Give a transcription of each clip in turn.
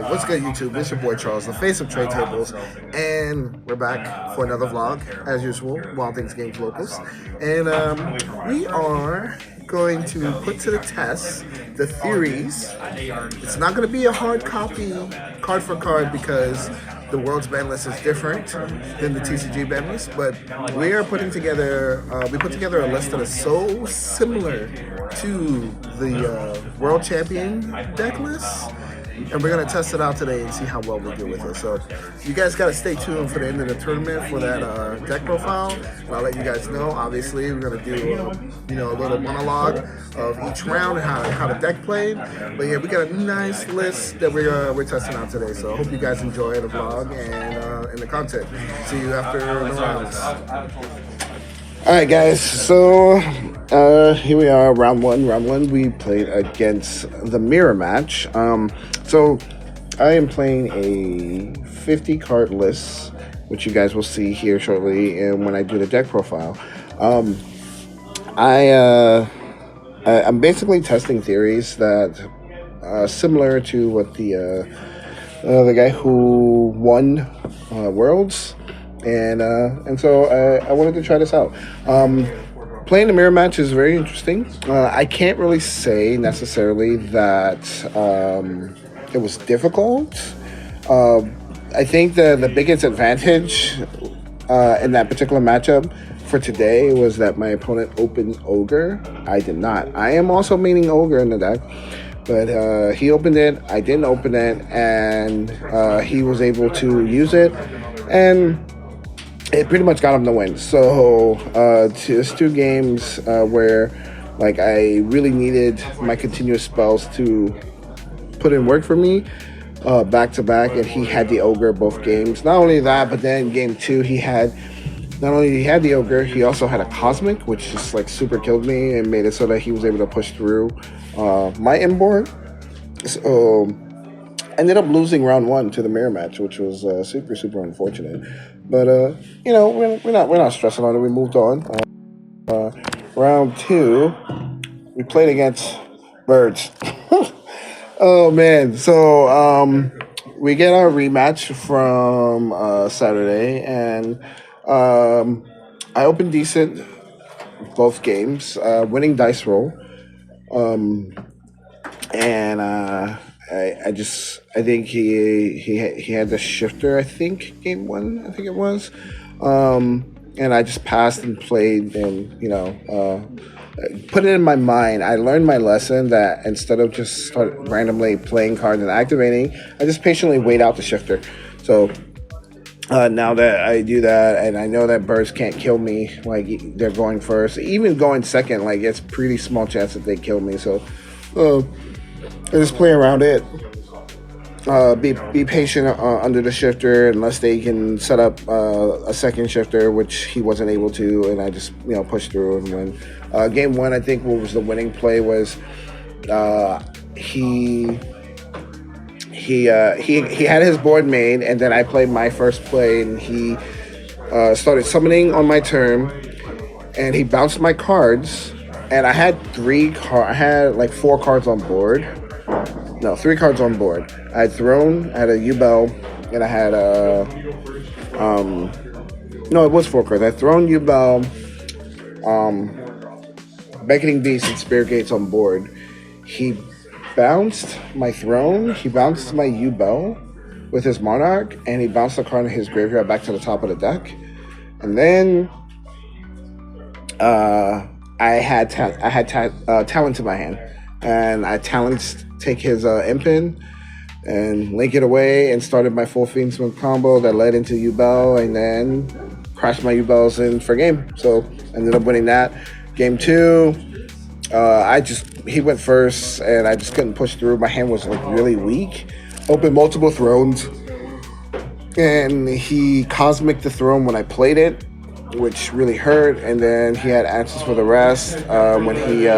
What's good, YouTube? It's your boy Charles, the face of Trade Tables, and we're back for another vlog, as usual, Wild Things Games Locals. And we are going to put to the test the theories. It's not going to be a hard copy, card for card, because the world's ban list is different than the TCG ban list, but we are putting together, we put together a list that is so similar to the World Champion deck list, and we're going to test it out today and see how well we do with it. So you guys got to stay tuned for the end of the tournament for that deck profile, and I'll let you guys know. Obviously, we're going to do a little monologue of each round and how the deck played. But yeah, we got a nice list that we're testing out today. So I hope you guys enjoy the vlog and the content. See you after the rounds. All right, guys. So here we are, round one. Round one, we played against the mirror match. So I am playing a 50 card list, which you guys will see here shortly, and when I do the deck profile. I'm basically testing theories that similar to what the guy who won Worlds. And so I wanted to try this out. Playing the mirror match is very interesting. I can't really say necessarily that it was difficult. I think the biggest advantage in that particular matchup for today was that my opponent opened Ogre. I did not. I am also meaning Ogre in the deck, but he opened it. I didn't open it, and he was able to use it, and it pretty much got him the win. So it's two games where like I really needed my continuous spells to put in work for me back to back, and he had the Ogre both games. Not only that, but then game two he had not only he had the Ogre, he also had a Cosmic, which just like super killed me and made it so that he was able to push through my inboard. So ended up losing round one to the mirror match, which was super unfortunate. But we're not stressing on it. We moved on. Round two, we played against Birds. Oh man! So we get our rematch from Saturday, and I opened decent both games, winning dice roll, and I think he had the shifter. I think game one. I think it was, and I just passed and played, and put it in my mind. I learned my lesson that instead of just start randomly playing cards and activating, I just patiently wait out the shifter. So now that I do that, and I know that Birds can't kill me, like they're going first, even going second, like it's pretty small chance that they kill me. So I just play around it. Be patient under the shifter unless they can set up a second shifter, which he wasn't able to, and I just push through and win. Game one, I think what was the winning play was he had his board made, and then I played my first play, and he started summoning on my turn, and he bounced my cards, and I had I had like 4 cards on board. No, 3 cards on board. I had a U-Bell, and I had no, it was 4 cards. I had thrown U-Bell, Beckoning Beast, and Spirit Gates on board. He bounced my throne, he bounced my U-Bell with his Monarch, and he bounced the card in his graveyard back to the top of the deck. And then I had Talent in my hand, and I take his Impin and link it away, and started my full Fiendsman combo that led into U-Bell, and then crashed my U-Bells in for game. So ended up winning that. Game two, he went first, and I just couldn't push through. My hand was like really weak. Opened multiple thrones, and he Cosmic the throne when I played it, which really hurt. And then he had answers for the rest when he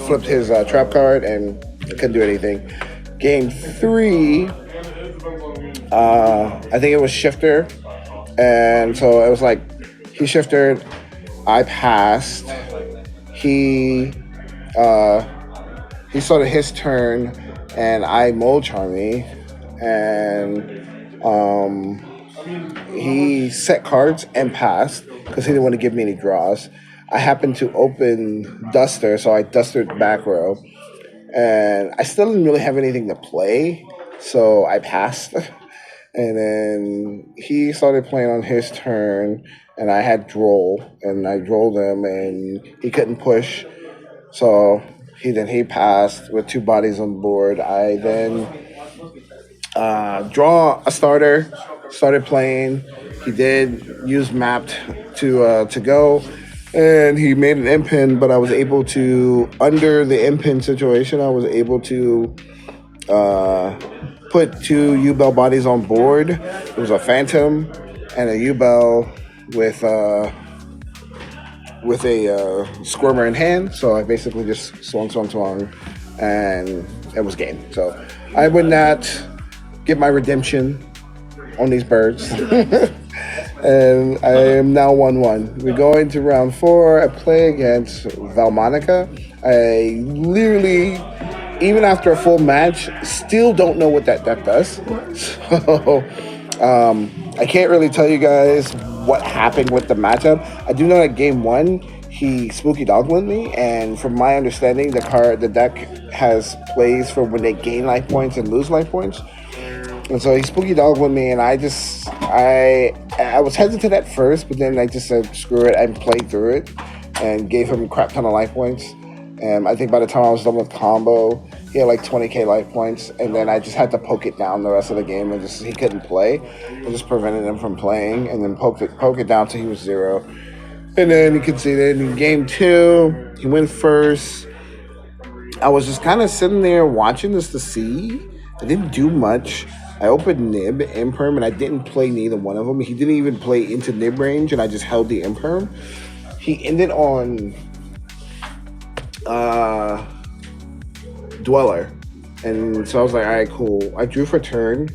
flipped his trap card, and I couldn't do anything. Game three, I think it was shifter, and so it was like he shifted, I passed, he started his turn, and I mold Charmy, and he set cards and passed because he didn't want to give me any draws. I happened to open Duster, so I dustered back row, and I still didn't really have anything to play, so I passed. And then he started playing on his turn, and I had droll, and I drolled him, and he couldn't push, so he passed with two bodies on board. I then draw a starter, started playing. He did use mapped to go, and he made an impin. But I was able to, under the impin situation, I was able to put two U-Bell bodies on board. It was a Phantom and a U-Bell with a Squirmer in hand. So I basically just swung, and it was game. So I would not get my redemption on these birds. And I am now 1-1. We go into round 4. I play against Valmonica. I literally, even after a full match, still don't know what that deck does. So I can't really tell you guys what happened with the matchup. I do know that game 1, he spooky dogged with me, and from my understanding, the deck has plays for when they gain life points and lose life points. And so he spooky dogged with me, and I was hesitant at first, but then I just said screw it and played through it, and gave him a crap ton of life points. And I think by the time I was done with combo, he had like 20k life points, and then I just had to poke it down the rest of the game, and just he couldn't play. I just prevented him from playing, and then poke it down till he was 0. And then he conceded. In game 2, he went first. I was just kind of sitting there watching this to see. I didn't do much. I opened Nib, Imperm, and I didn't play neither one of them. He didn't even play into Nib range, and I just held the Imperm. He ended on Dweller. And so I was like, all right, cool. I drew for turn.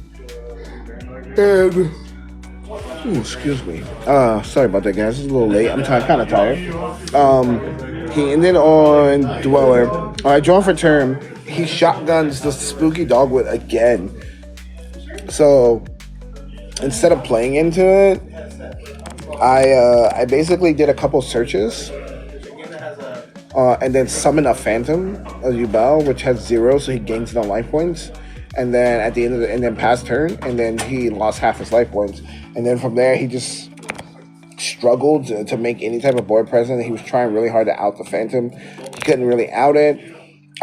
And excuse me. Sorry about that, guys. It's a little late. I'm kind of tired. He ended on Dweller. I draw for turn. He shotguns the spooky dogwood again. So instead of playing into it, I basically did a couple searches. And then summon a Phantom, a Yubel, which has 0, so he gains no life points. And then at the end of and then pass turn, and then he lost half his life points. And then from there, he just struggled to make any type of board presence. He was trying really hard to out the Phantom. He couldn't really out it.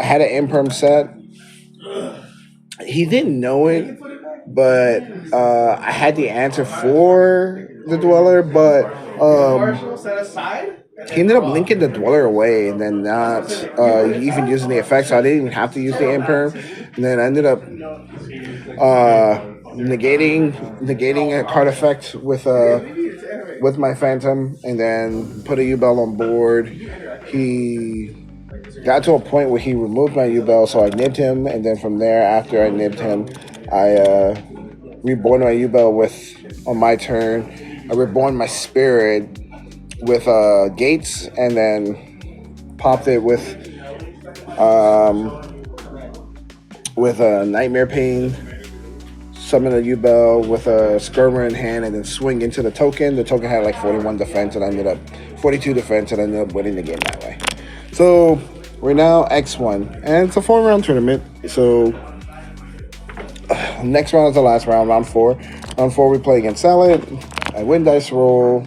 I had an Imperm set. He didn't know it, but I had the answer for the Dweller, but he ended up linking the Dweller away and then not even using the effect, so I didn't even have to use the Imperm. And then I ended up negating a card effect with my Phantom, and then put a U-Bell on board. He got to a point where he removed my U-Bell, so I nibbed him, and then from there, after I nibbed him, I reborn my U-Bell on my turn. I reborn my Spirit with Gates, and then popped it with a Nightmare Pain, summon a U-Bell with a Skirmer in hand, and then swing into the token. The token had like 41 defense, and I ended up 42 defense, and I ended up winning the game that way. So we're now X1, and it's a 4-round tournament. So next round is the last round, round 4. Round 4 we play against Salad. I win dice roll.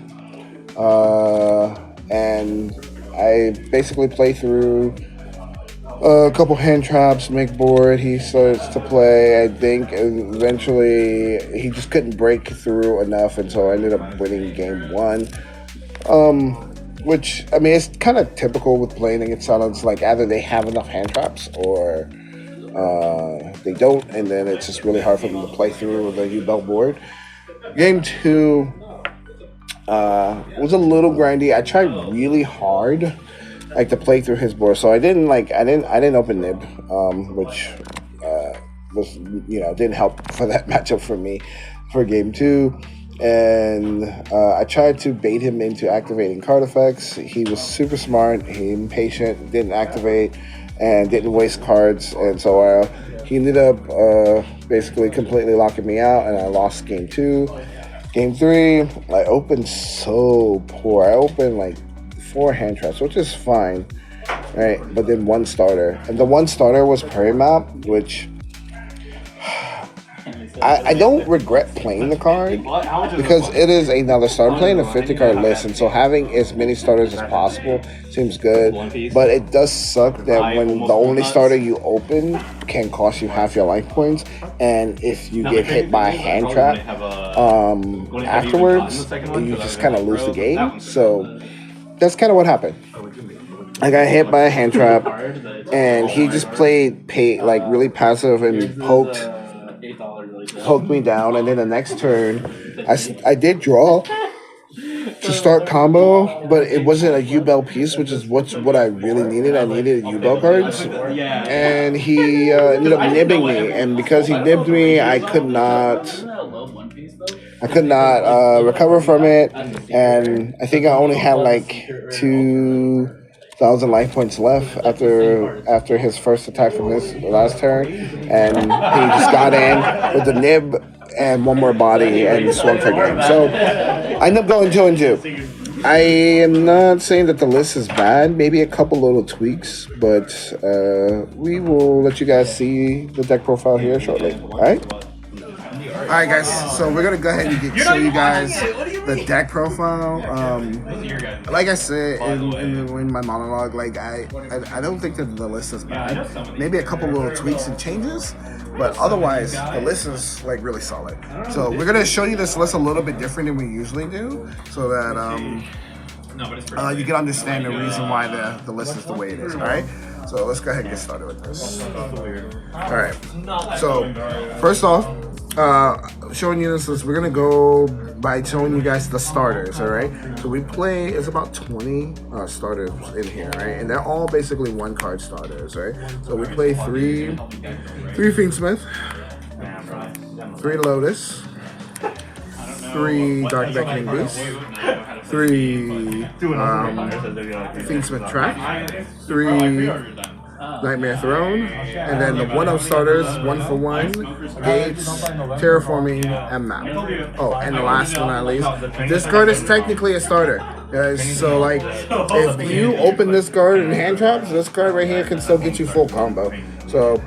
And I basically play through a couple hand traps, make board. He starts to play. I think eventually he just couldn't break through enough, and so I ended up winning game 1. Which, I mean, it's kind of typical with playing against Silence. Like, either they have enough hand traps or they don't, and then it's just really hard for them to play through the U-Bell board. Game 2 was a little grindy. I tried really hard, like, to play through his board, so I didn't open Nib, which was, didn't help for that matchup for me for game 2. And I tried to bait him into activating card effects. He was super smart. He impatient, didn't activate. and didn't waste cards. And so he ended up basically completely locking me out, and I lost game two. Game three, I opened so poor. I opened like four hand traps, which is fine, right? But then one starter, and the one starter was Perimap, which I don't regret playing the card because it is another starter. I'm playing a 50 card list, and so having as many starters as possible seems good. But it does suck that when the only starter you open can cost you half your life points, and if you get hit by a hand trap afterwards, you just kind of lose the game. So that's kind of what happened. I got hit by a hand trap, and he just played like really passive and poked me down, and then the next turn, I did draw to start combo, but it wasn't a U-Bell piece, which is what I really needed. I needed U-Bell cards, and he ended up nibbing me, and because he nibbed me, I could not recover from it, and I think I only had like 2,000 life points left after his first attack from his last turn, and he just got in with the nib and one more body and swung for game. So I ended up going 2-2. I am not saying that the list is bad. Maybe a couple little tweaks, but we will let you guys see the deck profile here shortly. All right. All right, guys. So we're gonna go ahead and show you guys the deck profile. Like I said in my monologue, like I don't think that the list is bad. Maybe a couple little tweaks and changes, but otherwise the list is like really solid. So we're gonna show you this list a little bit different than we usually do, so that you can understand the reason why the list is the way it is. All right. So let's go ahead and get started with this. All right. So first off, showing you this list, we're gonna go by showing you guys the starters. All right. So we play. It's about 20 starters in here, right? And they're all basically one card starters, right? So we play three Fiendsmith, 3 Lotus, 3 Dark Beckoning Beast, 3 Fiendsmith Track, 3 Nightmare Throne, and then the 1-0 starters, 1-for-1, Gates, Terraforming, and Map. Oh, and the last one not least, this card is technically a starter. So like, if you open this card in hand traps, this card right here can still get you full combo. So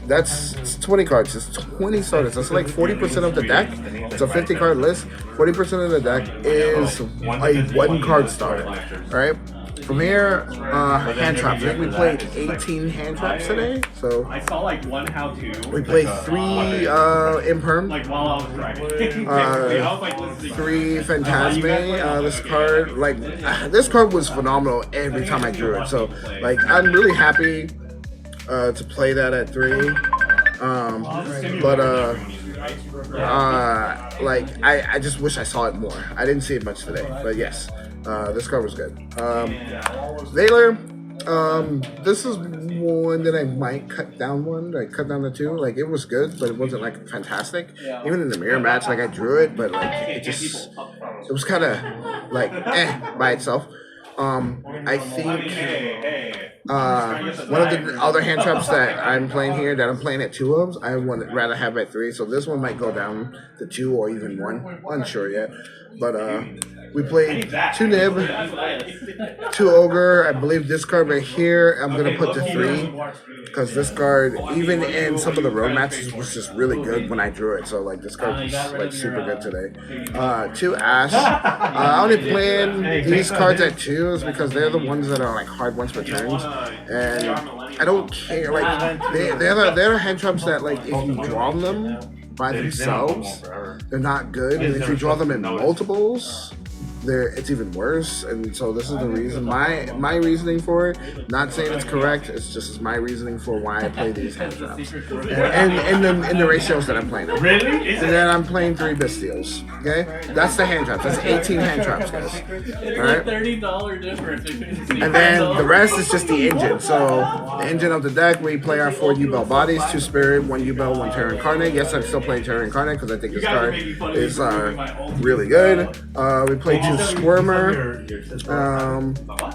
it's 20 cards. It's 20 starters. That's like 40% of the deck. It's a 50 card list. 40% of the deck is a 1-card starter. All right. From here, hand traps. I think we played 18 hand traps today. So I saw like one how-to. We played 3 Imperm. Like while I was driving. 3 Phantasme. This card was phenomenal every time I drew it. So like, I'm really happy to play that at 3. I just wish I saw it more. I didn't see it much today, but yes, this card was good. Veiler, this is one that I might cut down cut down to 2. Like, it was good, but it wasn't like fantastic. Even in the mirror match, like I drew it, but like it was kind of like by itself. I think one of the other hand traps that I'm playing here, that I'm playing at 2 of, I would rather have at 3. So this one might go down to 2 or even 1. Unsure yet. But we played 2 Nib, 2 Ogre. I believe this card right here I'm going to put to 3. Because this card, even in some of the road matches, was just really good when I drew it. So like, this card was like super good today. 2 Ash. I only played these cards at 2s because they're the ones that are like hard once per turns, and I don't care. Like, they're hand traps that, like, if you draw them by themselves, they're not good, and if you draw them in multiples, it's even worse. And so this is the reason, my reasoning for it. Not saying it's correct. It's just my reasoning for why I play these hand traps, and in the ratios that I'm playing them. And then I'm playing 3 Bestials. Okay, that's the hand traps. That's 18 hand traps, guys. All right. $30 difference. And then the rest is just the engine. So the engine of the deck, we play our 4 U-Bell bodies, 2 Spirit, 1 U-Bell, 1 Terra Incarnate. Yes, I'm still playing Terra Incarnate because I think this card is really good. We play 2 Squirmer.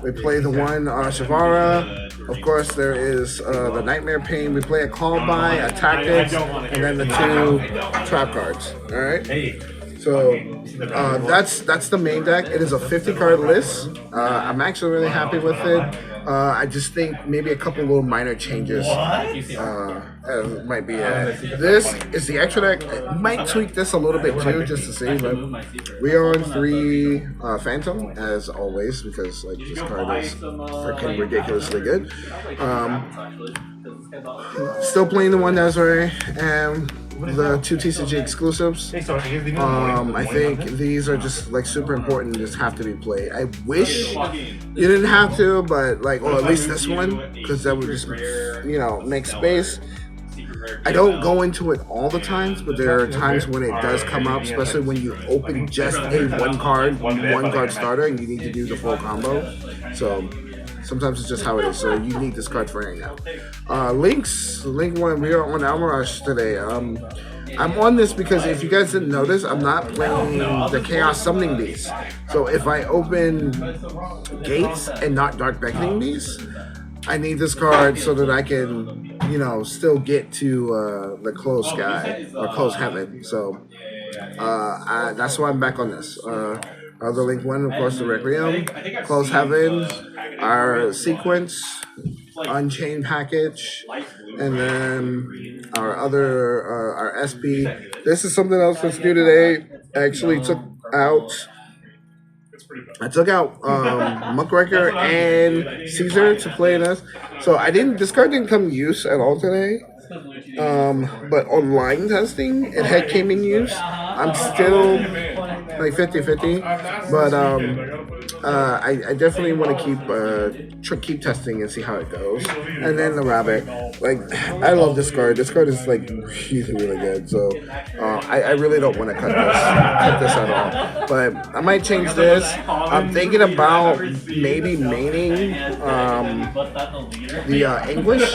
We play the one Shavara. Of course, there is the Nightmare Pain. We play a Call By, a Tactics, and then the 2 trap cards. All right. So that's the main deck. It is a 50 card list. I'm actually really happy with it. I just think maybe a couple little minor changes might be it. This is the extra deck. I might tweak this a little bit too, just to see. But we are on 3 Phantom as always because like this card is freaking ridiculously good. Still playing the one Desiree and the 2 TCG exclusives. I think these are just like super important and just have to be played. I wish you didn't have to, but like, or at least this one, because that would just, you know, make space. I don't go into it all the times, but there are times when it does come up, especially when you open just a one card starter and you need to do the full combo. So sometimes it's just how it is. So you need this card for hanging out. Link 1, we are on Almarush today. I'm on this because if you guys didn't notice, I'm not playing the Chaos Summoning Beast. So if I open Gates and not Dark Beckoning Beast, I need this card so that I can, you know, still get to the Closed Sky or Closed Heaven. So that's why I'm back on this. The Link 1, of course, the Requiem, Closed Heaven, our Sequence, Unchained package, and then our other, our SP. This is something else that's new today. I actually took out Muckraker and Caesar to play in us. So this card didn't come in use at all today. But online testing, it came in use. I'm still like 50-50, but I definitely want to keep testing and see how it goes. And then the Rabbit, like I love this card. This card is like really good. So I really don't want to cut this at all. But I might change this. I'm thinking about maybe maining the English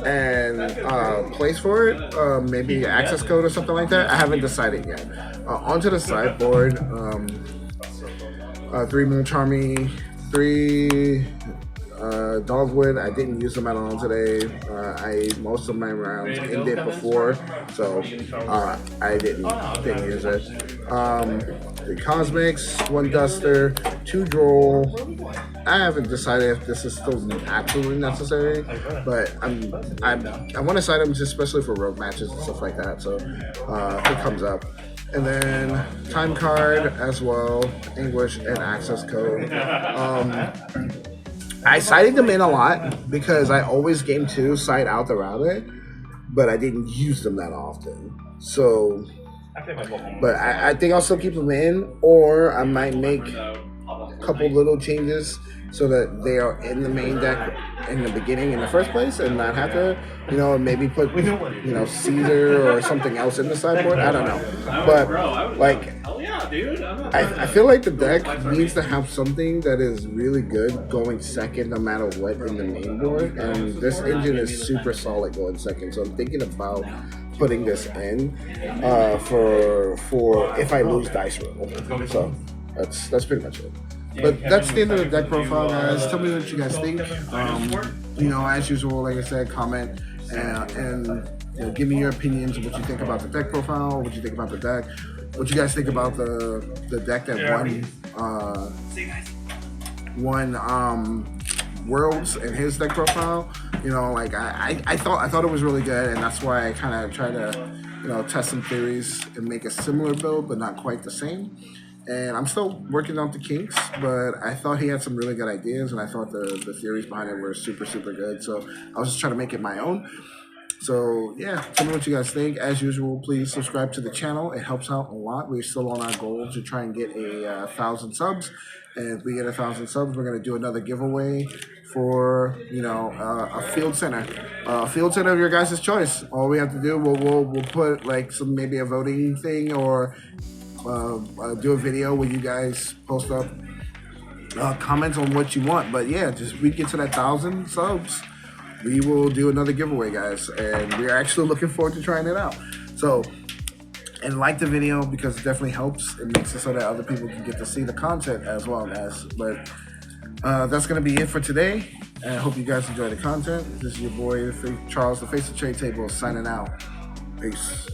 and place for it. Maybe access code or something like that. I haven't decided yet. Onto the sideboard. 3 Moon Charmy, 3 Dogwood. I didn't use them at all today. Most of my rounds ended before, so I didn't use it. 3 Cosmics, 1 Duster, 2 Droll. I haven't decided if this is still absolutely necessary, but I want to side them especially for rogue matches and stuff like that. So it comes up. And then time card as well, English and access code. I sided them in a lot because I always game 2 side out the Rabbit, but I didn't use them that often. So, but I think I'll still keep them in, or I might make a couple little changes so that they are in the main deck in the beginning in the first place and not have to, you know, maybe put, you know, Caesar or something else in the sideboard. I don't know. But, like, I feel like the deck needs to have something that is really good going second no matter what in the main board. And this engine is super solid going second. So I'm thinking about putting this in for if I lose dice roll. So that's pretty much it. But that's the end of the deck profile, guys. Tell me what you guys think. You know, as usual, like I said, comment and you know, give me your opinions of what you think about the deck profile, what you think about the deck, what you guys think about the deck that won Worlds and his deck profile. You know, like I thought it was really good, and that's why I kind of try to, you know, test some theories and make a similar build, but not quite the same. And I'm still working on the kinks, but I thought he had some really good ideas, and I thought the theories behind it were super, super good. So I was just trying to make it my own. So yeah, tell me what you guys think. As usual, please subscribe to the channel. It helps out a lot. We're still on our goal to try and get 1,000 subs. And if we get 1,000 subs, we're going to do another giveaway for, you know, a field center. Field center of your guys' choice. All we have to do, we'll put like maybe a voting thing, or do a video where you guys post up comments on what you want. But yeah, just we get to that 1,000 subs, we will do another giveaway, guys, and we're actually looking forward to trying it out. So and like the video because it definitely helps. It makes it so that other people can get to see the content as well as. But that's going to be it for today. And I hope you guys enjoy the content. This is your boy, Charles, the Face of Trade Table, signing out. Peace.